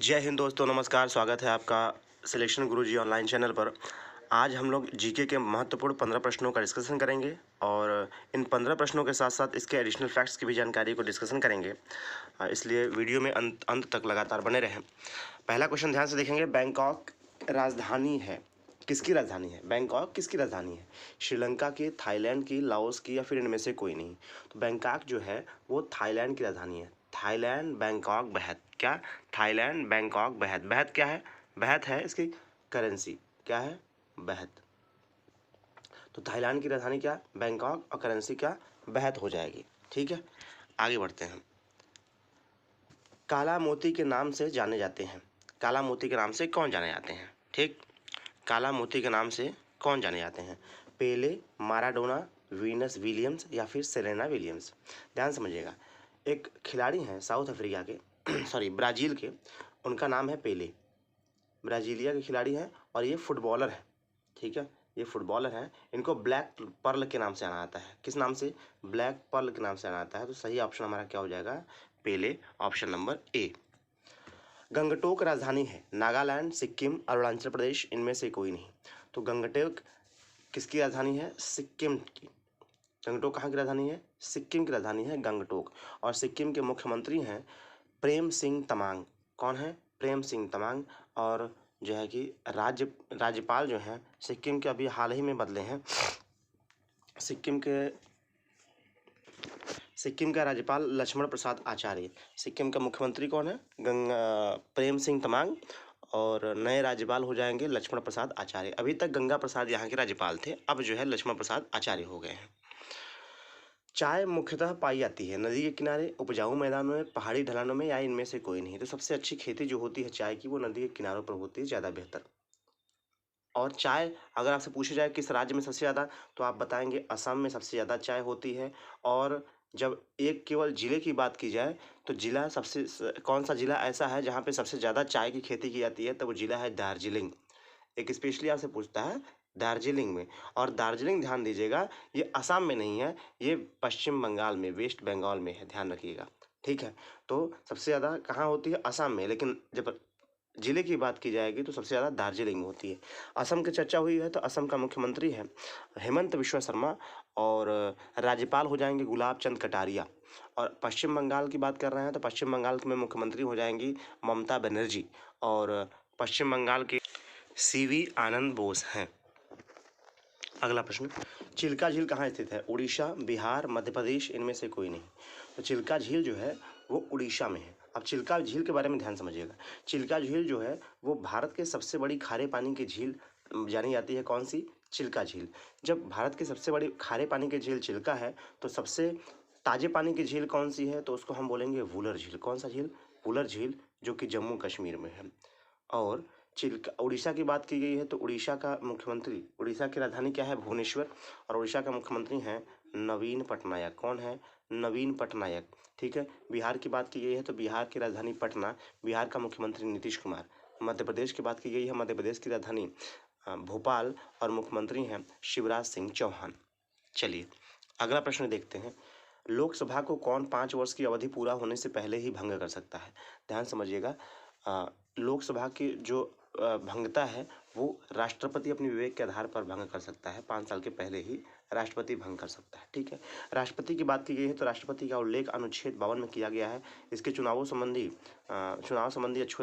जय हिंद दोस्तों, नमस्कार। स्वागत है आपका सिलेक्शन गुरुजी ऑनलाइन चैनल पर। आज हम लोग जीके के महत्वपूर्ण 15 प्रश्नों का डिस्कशन करेंगे और इन 15 प्रश्नों के साथ साथ इसके एडिशनल फैक्ट्स की भी जानकारी को डिस्कशन करेंगे। इसलिए वीडियो में अंत तक लगातार बने रहें। पहला क्वेश्चन ध्यान से देखेंगे। बैंकॉक राजधानी है, किसकी राजधानी है? बैंकॉक किसकी राजधानी है? श्रीलंका की, थाईलैंड की, लाओस की या फिर इनमें से कोई नहीं? तो बैंकॉक जो है वो थाईलैंड की राजधानी है। थाईलैंड, बैंकॉक, बेहद। क्या? थाईलैंड, बैंकॉक, बेहद। बेहद क्या है? बेहद है इसकी करेंसी। क्या है? बेहद। तो थाईलैंड की राजधानी क्या? बैंकॉक और करेंसी क्या? बेहद हो जाएगी। ठीक है, आगे बढ़ते हैं। काला मोती के नाम से जाने जाते हैं। काला मोती के नाम से कौन जाने जाते हैं? ठीक, काला मोती के नाम से कौन जाने जाते हैं? पेले, माराडोना, वीनस विलियम्स या फिर सेरेना विलियम्स? ध्यान समझिएगा। एक खिलाड़ी हैं साउथ अफ्रीका के सॉरी ब्राज़ील के, उनका नाम है पेले। ब्राज़ीलिया के खिलाड़ी हैं और ये फुटबॉलर हैं। ठीक है, ये फुटबॉलर हैं। इनको ब्लैक पर्ल के नाम से जाना जाता है। किस नाम से? ब्लैक पर्ल के नाम से जाना जाता है। तो सही ऑप्शन हमारा क्या हो जाएगा? पेले, ऑप्शन नंबर ए। गंगटोक राजधानी है। नागालैंड, सिक्किम, अरुणाचल प्रदेश, इनमें से कोई नहीं। तो गंगटोक किसकी राजधानी है? सिक्किम की। गंगटोक कहाँ की राजधानी है? सिक्किम की राजधानी है गंगटोक। और सिक्किम के मुख्यमंत्री हैं प्रेम सिंह तमांग। कौन है? प्रेम सिंह तमांग। और जो है कि राज्यपाल जो हैं सिक्किम के, अभी हाल ही में बदले हैं। सिक्किम का राज्यपाल लक्ष्मण प्रसाद आचार्य। सिक्किम का मुख्यमंत्री कौन है? प्रेम सिंह तमांग। और नए राज्यपाल हो जाएंगे लक्ष्मण प्रसाद आचार्य। अभी तक गंगा प्रसाद यहाँ के राज्यपाल थे, अब जो है लक्ष्मण प्रसाद आचार्य हो गए हैं। चाय मुख्यतः पाई जाती है नदी के किनारे, उपजाऊ मैदानों में, पहाड़ी ढलानों में या इनमें से कोई नहीं? तो सबसे अच्छी खेती जो होती है चाय की वो नदी के किनारों पर होती है, ज़्यादा बेहतर। और चाय अगर आपसे पूछा जाए किस राज्य में सबसे ज़्यादा, तो आप बताएंगे असम में सबसे ज़्यादा चाय होती है। और जब एक केवल ज़िले की बात की जाए तो ज़िला कौन सा ज़िला ऐसा है जहाँ पे सबसे ज़्यादा चाय की खेती की जाती है? तो वो ज़िला है दार्जिलिंग। एक स्पेशली आपसे पूछता है दार्जिलिंग में। और दार्जिलिंग ध्यान दीजिएगा, ये असम में नहीं है, ये पश्चिम बंगाल में, वेस्ट बंगाल में है, ध्यान रखिएगा। ठीक है, तो सबसे ज़्यादा कहाँ होती है? असम में। लेकिन जब जिले की बात की जाएगी तो सबसे ज़्यादा दार्जिलिंग में होती है। असम की चर्चा हुई है तो असम का मुख्यमंत्री है हेमंत बिश्वा शर्मा। और राज्यपाल हो जाएंगे गुलाब चंद कटारिया। और पश्चिम बंगाल की बात कर रहे हैं तो पश्चिम बंगाल में मुख्यमंत्री हो जाएंगी ममता बनर्जी। और पश्चिम बंगाल के सीवी आनंद बोस हैं। अगला प्रश्न, चिल्का झील कहाँ स्थित है? उड़ीसा, बिहार, मध्य प्रदेश, इनमें से कोई नहीं? तो चिल्का झील जो है वो उड़ीसा में है। अब चिल्का झील के बारे में ध्यान समझिएगा। चिल्का झील जो है वो भारत के सबसे बड़ी खारे पानी की झील जानी जाती है। कौन सी? चिल्का झील। जब भारत की सबसे बड़ी खारे पानी की झील चिल्का है तो सबसे ताजे पानी की झील कौन सी है? तो उसको हम बोलेंगे वुलर झील। कौन सा झील? वुलर झील, जो कि जम्मू कश्मीर में है। और चिल्का उड़ीसा की बात की गई है तो उड़ीसा का मुख्यमंत्री, उड़ीसा की राजधानी क्या है? भुवनेश्वर। और उड़ीसा का मुख्यमंत्री हैं नवीन पटनायक। कौन है? नवीन पटनायक। ठीक है, बिहार की बात की गई है तो बिहार की राजधानी पटना, बिहार का मुख्यमंत्री नीतीश कुमार। मध्य प्रदेश की बात की गई है, मध्य प्रदेश की राजधानी भोपाल और मुख्यमंत्री हैं शिवराज सिंह चौहान। चलिए अगला प्रश्न देखते हैं। लोकसभा को कौन 5 वर्ष की अवधि पूरा होने से पहले ही भंग कर सकता है? ध्यान समझिएगा। लोकसभा की जो भंगता है वो राष्ट्रपति अपने विवेक के आधार पर भंग कर सकता है। 5 साल के पहले ही राष्ट्रपति भंग कर सकता है। ठीक है, राष्ट्रपति की बात की गई है तो राष्ट्रपति का उल्लेख अनुच्छेद 52 में किया गया है। इसके चुनाव संबंधी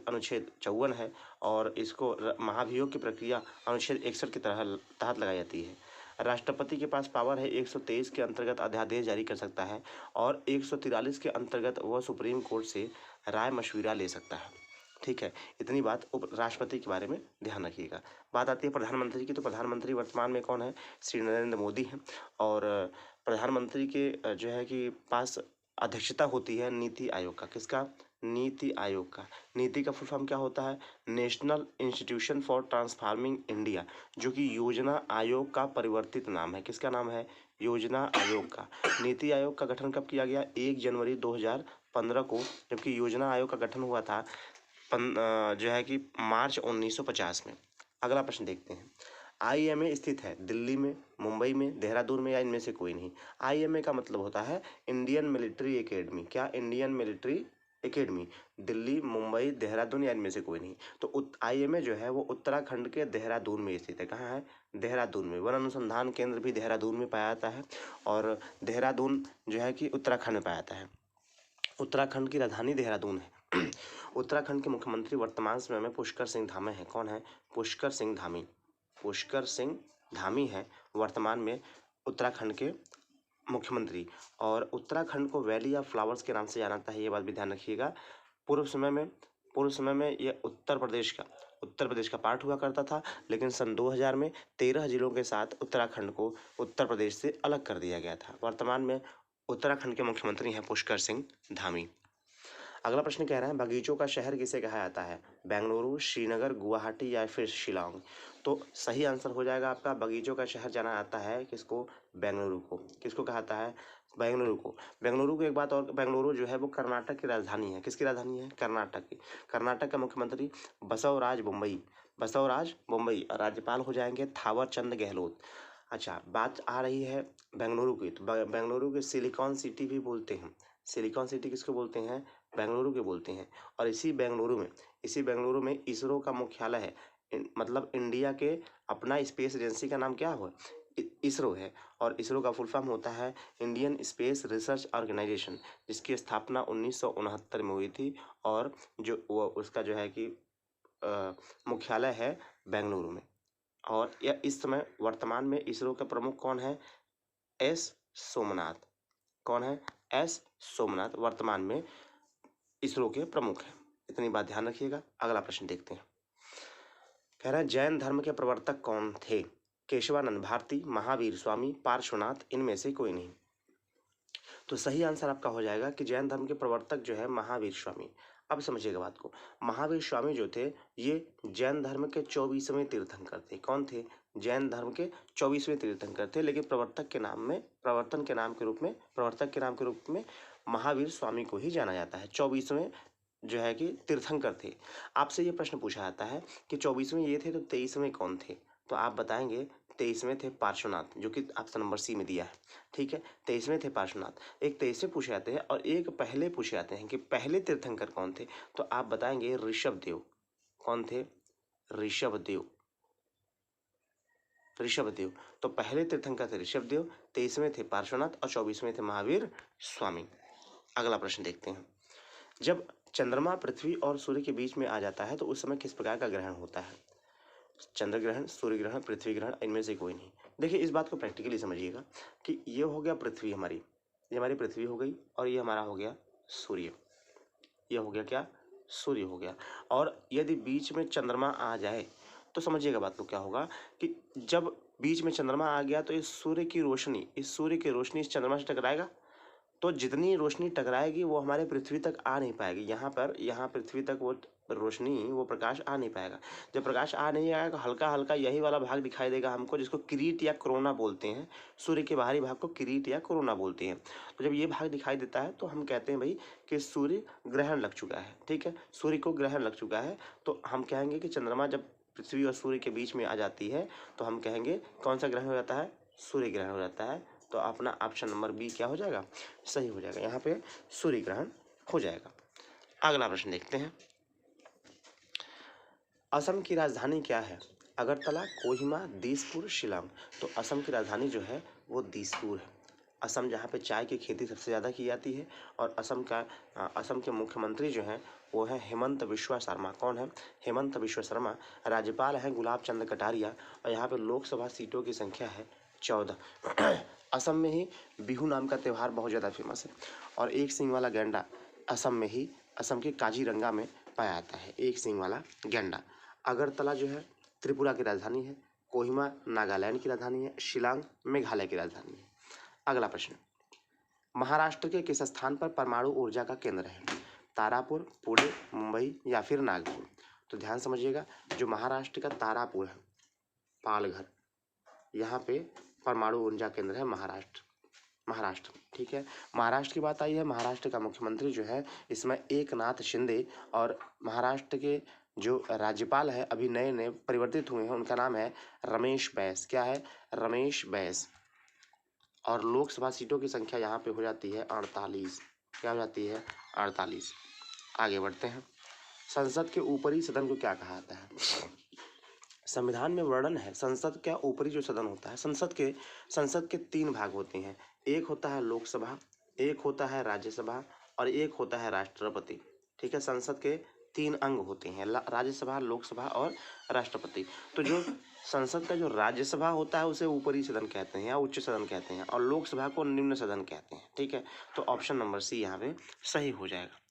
अनुच्छेद 54 है। और इसको महाभियोग की प्रक्रिया अनुच्छेद 61 के तहत लगाई जाती है। राष्ट्रपति के पास पावर है 123 के अंतर्गत अध्यादेश जारी कर सकता है। और 143 के अंतर्गत वह सुप्रीम कोर्ट से राय मशविरा ले सकता है। ठीक है, इतनी बात उप राष्ट्रपति के बारे में ध्यान रखिएगा। बात आती है प्रधानमंत्री की, तो प्रधानमंत्री वर्तमान में कौन है? श्री नरेंद्र मोदी हैं। और प्रधानमंत्री के जो है कि पास अध्यक्षता होती है नीति आयोग का। किसका? नीति आयोग का। नीति का फुल फॉर्म क्या होता है? National institution for transforming India, जो कि योजना आयोग का परिवर्तित नाम है। किसका नाम है? योजना आयोग का। नीति आयोग का गठन कब किया गया? 1 जनवरी 2015 को, जबकि योजना आयोग का गठन हुआ था जो है कि मार्च 1950 में। अगला प्रश्न देखते हैं। आईएमए स्थित है दिल्ली में, मुंबई में, देहरादून में या इनमें से कोई नहीं? आईएमए का मतलब होता है इंडियन मिलिट्री एकेडमी। क्या? Indian military academy, Delhi, Mumbai, Dehradun या इनमें से कोई नहीं। तो IMA जो है वो उत्तराखंड के देहरादून में स्थित है। कहाँ है? देहरादून में। वन अनुसंधान केंद्र भी देहरादून में पाया जाता है और देहरादून जो है कि उत्तराखंड में पाया जाता है। उत्तराखंड की राजधानी देहरादून है। उत्तराखंड के मुख्यमंत्री वर्तमान समय में पुष्कर सिंह धामी हैं। कौन है? पुष्कर सिंह धामी। पुष्कर सिंह धामी है वर्तमान में उत्तराखंड के मुख्यमंत्री। और उत्तराखंड को वैली ऑफ फ्लावर्स के नाम से जाना जाता है, ये बात भी ध्यान रखिएगा। पूर्व समय में ये उत्तर प्रदेश का पार्ट हुआ करता था, लेकिन सन 2000 में 13 जिलों के साथ उत्तराखंड को उत्तर प्रदेश से अलग कर दिया गया था। वर्तमान में उत्तराखंड के मुख्यमंत्री हैं पुष्कर सिंह धामी। अगला प्रश्न कह रहा है बगीचों का शहर किसे कहा जाता है? बेंगलुरु, श्रीनगर, गुवाहाटी या फिर शिलांग। तो सही आंसर हो जाएगा आपका बगीचों का शहर जाना जाता है किसको? बेंगलुरु को। किसको कहा जाता है? बेंगलुरु को। बेंगलुरु को एक बात और, बेंगलुरु जो है वो कर्नाटक की राजधानी है। किसकी राजधानी है? कर्नाटक की। कर्नाटक का मुख्यमंत्री बसवराज बोम्मई। राज्यपाल हो जाएंगे थावर चंद गहलोत। अच्छा, बात आ रही है बेंगलुरु की, तो बेंगलुरु के सिलिकॉन सिटी भी बोलते हैं। सिलिकॉन सिटी किसको बोलते हैं? बेंगलुरु के बोलते हैं। और इसी बेंगलुरु में इसरो का मुख्यालय है। मतलब इंडिया के अपना स्पेस एजेंसी का नाम क्या हुआ? इसरो है। और इसरो का फुल फॉर्म होता है इंडियन स्पेस रिसर्च ऑर्गेनाइजेशन, जिसकी स्थापना 1969 में हुई थी। और जो वो उसका जो है कि मुख्यालय है बेंगलुरु में। और यह इस समय वर्तमान में इसरो के प्रमुख कौन है? एस सोमनाथ। कौन है? एस सोमनाथ वर्तमान में इसरो के प्रमुख हैं। इतनी बात ध्यान रखिएगा। अगला प्रश्न देखते हैं। कह रहा है जैन धर्म के प्रवर्तक कौन थे? केशवानंद भारती, महावीर स्वामी, पार्श्वनाथ, इनमें से कोई नहीं। तो सही आंसर आपका हो जाएगा कि जैन धर्म के प्रवर्तक जो है महावीर स्वामी। अब समझिएगा बात को। महावीर स्वामी जो थे ये जैन धर्म के 24वें तीर्थंकर थे। कौन थे? जैन धर्म के 24वें तीर्थंकर थे, लेकिन प्रवर्तक के नाम के रूप में महावीर स्वामी को ही जाना जाता है। 24वें जो है कि तीर्थंकर थे। आपसे ये प्रश्न पूछा जाता है कि 24वें ये थे तो 23वें कौन थे? तो आप बताएंगे 23वें थे पार्श्वनाथ, जो कि ऑप्शन नंबर सी में दिया है। ठीक है, 23वें थे पार्श्वनाथ। एक 23वें पूछे जाते हैं और एक पहले पूछे जाते हैं कि पहले तीर्थंकर कौन थे? तो आप बताएंगे ऋषभदेव। कौन थे? ऋषभदेव। तो पहले तीर्थंकर थे ऋषभदेव, 23वें थे पार्श्वनाथ और 24वें थे महावीर स्वामी। अगला प्रश्न देखते हैं। जब चंद्रमा पृथ्वी और सूर्य के बीच में आ जाता है तो उस समय किस प्रकार का ग्रहण होता है? चंद्र ग्रहण, सूर्य ग्रहण, पृथ्वी ग्रहण, इनमें से कोई नहीं। देखिए इस बात को प्रैक्टिकली समझिएगा कि ये हो गया पृथ्वी हमारी, ये हमारी पृथ्वी हो गई और ये हमारा हो गया सूर्य। ये हो गया क्या? सूर्य हो गया। और यदि बीच में चंद्रमा आ जाए तो समझिएगा बात को क्या होगा कि जब बीच में चंद्रमा आ गया तो इस सूर्य की रोशनी इस चंद्रमा से टकराएगा, तो जितनी रोशनी टकराएगी वो हमारे पृथ्वी तक आ नहीं पाएगी। यहाँ पृथ्वी तक वो रोशनी, वो प्रकाश आ नहीं पाएगा। जब प्रकाश आ नहीं आएगा, हल्का हल्का यही वाला भाग दिखाई देगा हमको, जिसको किरीट या कोरोना बोलते हैं। सूर्य के बाहरी भाग को किरीट या कोरोना बोलते हैं। तो जब ये भाग दिखाई देता है तो हम कहते हैं भाई कि सूर्य ग्रहण लग चुका है। ठीक है, सूर्य को ग्रहण लग चुका है। तो हम कहेंगे कि चंद्रमा जब पृथ्वी और सूर्य के बीच में आ जाती है तो हम कहेंगे कौन सा ग्रहण हो जाता है? सूर्य ग्रहण हो जाता है। तो अपना ऑप्शन नंबर बी क्या हो जाएगा? सही हो जाएगा। यहाँ पे सूर्य ग्रहण हो जाएगा। अगला प्रश्न देखते हैं। असम की राजधानी क्या है? अगरतला, कोहिमा, दिसपुर, शिलांग। तो असम की राजधानी जो है वो दिसपुर है। असम जहाँ पे चाय की खेती सबसे ज़्यादा की जाती है। और असम के मुख्यमंत्री जो हैं वो है हेमंत बिश्वा शर्मा। कौन है? हेमंत बिश्वा शर्मा। राज्यपाल हैं गुलाब चंद कटारिया। और यहाँ पे लोकसभा सीटों की संख्या है 14। असम में ही बिहू नाम का त्यौहार बहुत ज़्यादा फेमस है। और एक सींग वाला गैंडा असम के काजीरंगा में पाया जाता है। एक सींग वाला गैंडा। अगरतला जो है त्रिपुरा की राजधानी है। कोहिमा नागालैंड की राजधानी है। शिलांग मेघालय की राजधानी है। अगला प्रश्न, महाराष्ट्र के किस स्थान पर परमाणु ऊर्जा का केंद्र है? तारापुर, पुणे, मुंबई या फिर नागपुर। तो ध्यान समझिएगा, जो महाराष्ट्र का तारापुर है, पालघर, यहाँ पे परमाणु ऊर्जा केंद्र है महाराष्ट्र। ठीक है, महाराष्ट्र की बात आई है। महाराष्ट्र का मुख्यमंत्री जो है इसमें एकनाथ शिंदे। और महाराष्ट्र के जो राज्यपाल है अभी नए नए परिवर्तित हुए हैं, उनका नाम है रमेश बैस। क्या है? रमेश बैस। और लोकसभा सीटों की संख्या यहाँ पे हो जाती है 48। क्या हो जाती है? 48। आगे बढ़ते हैं। संसद के ऊपरी सदन को क्या कहा जाता है? संविधान में वर्णन है संसद का ऊपरी जो सदन होता है, संसद के 3 भाग होते हैं। एक होता है लोकसभा, एक होता है राज्यसभा और एक होता है राष्ट्रपति। ठीक है, संसद के 3 अंग होते हैं, राज्यसभा, लोकसभा और राष्ट्रपति। तो जो संसद का जो राज्यसभा होता है उसे ऊपरी सदन कहते हैं या उच्च सदन कहते हैं, और लोकसभा को निम्न सदन कहते हैं। ठीक है, तो ऑप्शन नंबर सी यहाँ पे सही हो जाएगा।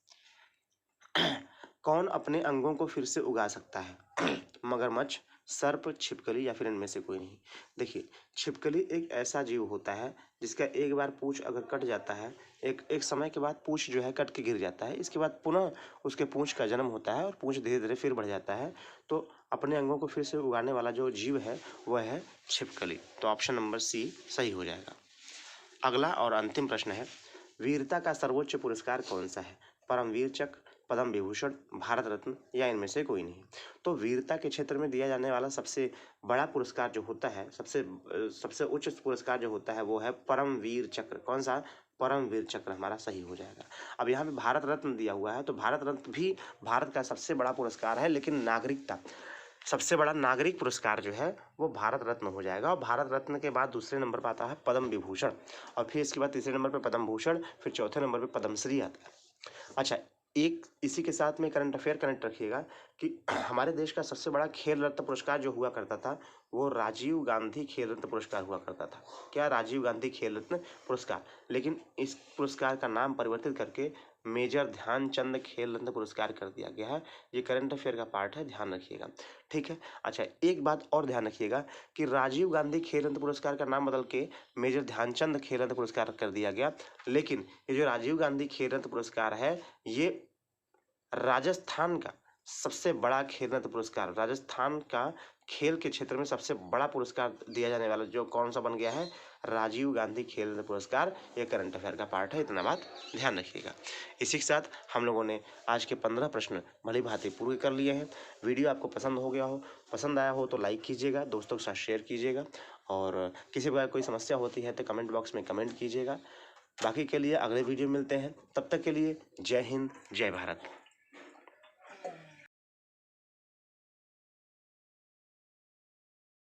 कौन अपने अंगों को फिर से उगा सकता है? मगरमच्छ, सर्प, छिपकली या फिर इनमें से कोई नहीं। देखिए, छिपकली एक ऐसा जीव होता है जिसका एक बार पूंछ अगर कट जाता है, एक समय के बाद पूंछ जो है कट के गिर जाता है, इसके बाद पुनः उसके पूंछ का जन्म होता है और पूंछ धीरे धीरे फिर बढ़ जाता है। तो अपने अंगों को फिर से उगाने वाला जो जीव है वह है छिपकली। तो ऑप्शन नंबर सी सही हो जाएगा। अगला और अंतिम प्रश्न है, वीरता का सर्वोच्च पुरस्कार कौन सा है? परमवीर चक्र, पद्म विभूषण, भारत रत्न या इनमें से कोई नहीं। तो वीरता के क्षेत्र में दिया जाने वाला सबसे बड़ा पुरस्कार जो होता है, सबसे उच्च पुरस्कार जो होता है वो है परमवीर चक्र। कौन सा? परमवीर चक्र हमारा सही हो जाएगा। अब यहाँ पे भारत रत्न दिया हुआ है, तो भारत रत्न भी भारत का सबसे बड़ा पुरस्कार है, लेकिन नागरिकता सबसे बड़ा नागरिक पुरस्कार जो है वो भारत रत्न हो जाएगा। और भारत रत्न के बाद दूसरे नंबर पर आता है पद्म विभूषण, और फिर इसके बाद तीसरे नंबर पर पद्म भूषण, फिर चौथे नंबर पर पद्मश्री आता है। अच्छा, एक इसी के साथ में करंट अफेयर कनेक्ट रखिएगा कि हमारे देश का सबसे बड़ा खेल रत्न पुरस्कार जो हुआ करता था वो राजीव गांधी खेल रत्न पुरस्कार हुआ करता था। क्या? राजीव गांधी खेल रत्न पुरस्कार। लेकिन इस पुरस्कार का नाम परिवर्तित करके मेजर ध्यानचंद खेल रत्न पुरस्कार कर दिया गया है। ये करंट अफेयर का पार्ट है, ध्यान रखिएगा। ठीक है। अच्छा, एक बात और ध्यान रखिएगा कि राजीव गांधी खेल रत्न पुरस्कार का नाम बदल के मेजर ध्यानचंद खेल रत्न पुरस्कार कर दिया गया, लेकिन ये जो राजीव गांधी खेल रत्न पुरस्कार है ये राजस्थान का सबसे बड़ा खेल रत्न पुरस्कार, राजस्थान का खेल के क्षेत्र में सबसे बड़ा पुरस्कार दिया जाने वाला जो कौन सा बन गया है? राजीव गांधी खेल रत्न पुरस्कार। ये करंट अफेयर का पार्ट है, इतना बात ध्यान रखिएगा। इसी के साथ हम लोगों ने आज के 15 प्रश्न भली भांति पूरे कर लिए हैं। वीडियो आपको पसंद हो गया हो, पसंद आया हो तो लाइक कीजिएगा, दोस्तों के साथ शेयर कीजिएगा, और किसी प्रकार कोई समस्या होती है तो कमेंट बॉक्स में कमेंट कीजिएगा। बाकी के लिए अगले वीडियो मिलते हैं, तब तक के लिए जय हिंद, जय भारत।